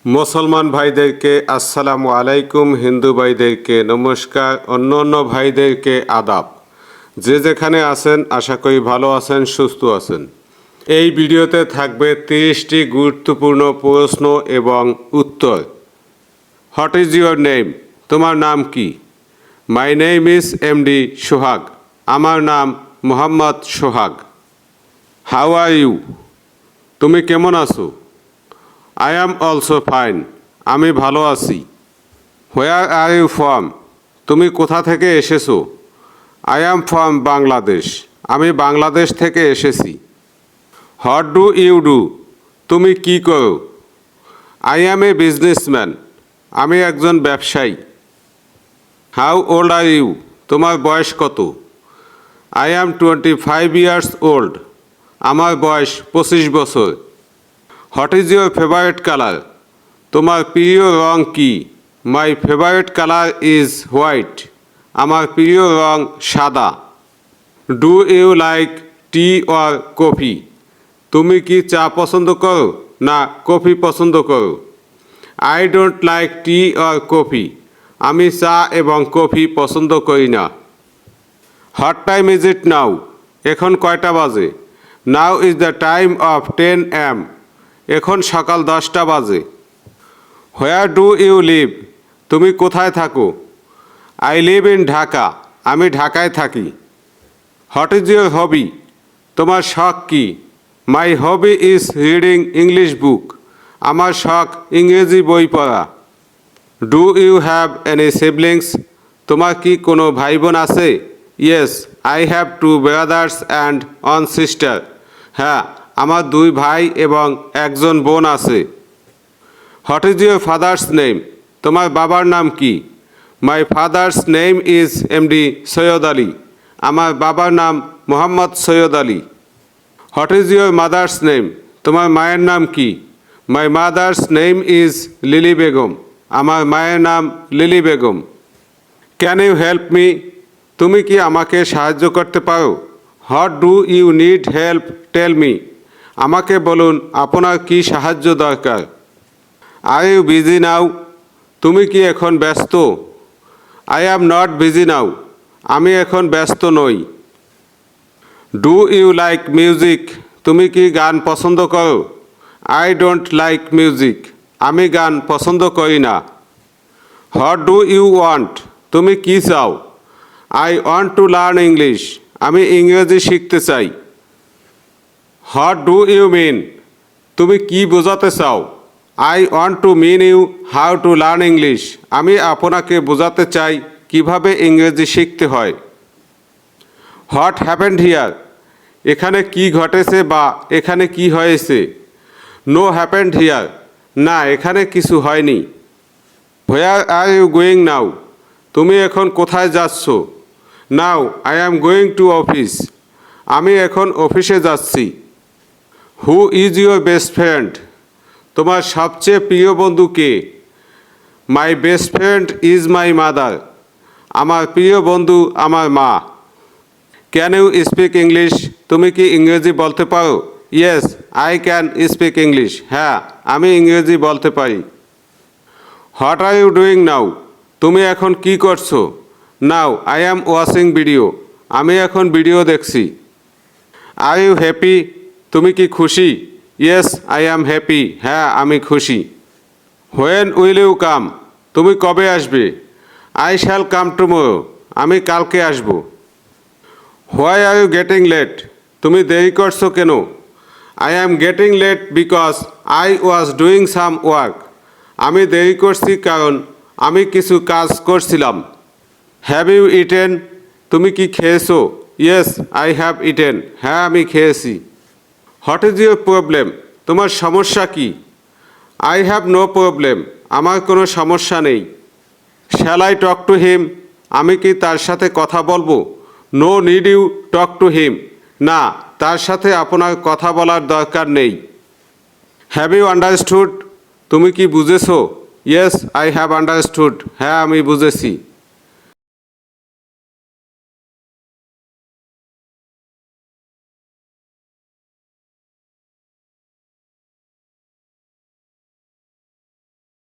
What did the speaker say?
মুসলমান ভাইদেরকে আসসালামু আলাইকুম, হিন্দু ভাইদেরকে নমস্কার, অন্য ভাইদেরকে আদাব। যে যেখানে আছেন আশা করি ভালো আছেন, সুস্থ আছেন। এই ভিডিওতে থাকবে 30টি গুরুত্বপূর্ণ প্রশ্ন এবং উত্তর। What is your name? তোমার নাম কি? My name is MD Sohag. আমার নাম Mohammad Sohag. How are you? তুমি কেমন আছো? I am also fine. আমি ভালো আছি। Where are you from? তুমি কোথা থেকে এসেছো? I am from Bangladesh. আমি বাংলাদেশ থেকে এসেছি। What do you do? তুমি কি করো? I am a businessman. আমি একজন ব্যবসায়ী। How old are you? তোমার বয়স কত? I am 25 years old. আমার বয়স 25 বছর। What is your favourite colour? তোমার প্রিয় রং কি? My favourite colour is white. আমার প্রিয় রং সাদা। Do you like tea or coffee? তুমি কি চা পছন্দ করো না কফি পছন্দ করো? I don't like tea or coffee. আমি চা এবং কফি পছন্দ করি না। What time is it now? এখন কয়টা বাজে? Now is the time of 10 AM। এখন সকাল 10টা বাজে। Where do you live? তুমি কোথায় থাকো? I live in Dhaka. আমি ঢাকায় থাকি। What is your hobby? তোমার শখ কি? My hobby is reading English book. আমার শখ ইংরেজি বই পড়া। Do you have any siblings? তোমার কি কোনো ভাই বোন আছে? Yes, I have 2 brothers and 1 sister. হ্যাঁ, আমার 2 ভাই এবং একজন বোন আছে। What is your father's name? তোমার বাবার নাম কি? My father's name is MD Syed Ali. আমার বাবার নাম Mohammad Syed Ali. What is your mother's name? তোমার মায়ের নাম কি? My mother's name is Lily Begum. আমার মায়ের নাম Lily Begum. Can you help me? তুমি কি আমাকে সাহায্য করতে পারো? What do you need help? Tell me. আমাকে বলুন আপনার কি সাহায্য দরকার। Are you busy now? তুমি কি এখন ব্যস্ত? I am not busy now. আমি এখন ব্যস্ত নই। Do you like music? তুমি কি গান পছন্দ করো? I don't like music. আমি গান পছন্দ করি না। What do you want? তুমি কি চাও? I want to learn English. আমি ইংরেজি শিখতে চাই। What do you mean? তুমি কি বোঝাতে চাও? I want to mean you how to learn English. আমি আপনাকে বোঝাতে চাই কিভাবে ইংরেজি শিখতে হয়। What happened here? এখানে কি ঘটেছে বা এখানে কি হয়েছে? No happened here. না, এখানে কিছু হয়নি। Where are you going now? তুমি এখন কোথায় যাচ্ছ? Now I am going to office. আমি এখন অফিসে যাচ্ছি। Who is your best friend? তোমার সবচেয়ে প্রিয় বন্ধু কে? My best friend is my mother. আমার প্রিয় বন্ধু আমার মা। Can you speak English? তুমি কি ইংরেজি বলতে পারো? Yes, I can speak English. হ্যাঁ, আমি ইংরেজি বলতে পারি। What are you doing now? তুমি এখন কি করছো? Now I am watching video. আমি এখন ভিডিও দেখছি। Are you happy? তুমি কি খুশি? Yes, I am happy. হ্যাঁ, আমি খুশি। When will you come? তুমি কবে আসবে? I shall come tomorrow. আমি কালকে আসব। Why are you getting late? তুমি দেরি করছো কেন? I am getting late because I was doing some work. আমি দেরি করছি কারণ আমি কিছু কাজ করছিলাম। Have you eaten? তুমি কি খেয়েছো? Yes, I have eaten. হ্যাঁ, আমি খেয়েছি। What is your problem? তোমার সমস্যা কি? I have no problem. আমার কোনো সমস্যা নেই। Shall I talk to him? আমি কি তার সাথে কথা বলবো? No need you talk to him. না, তার সাথে আপনার কথা বলার দরকার নেই। Have you understood? তুমি কি বুঝেছো? Yes, I have understood. হ্যাঁ, আমি বুঝেছি।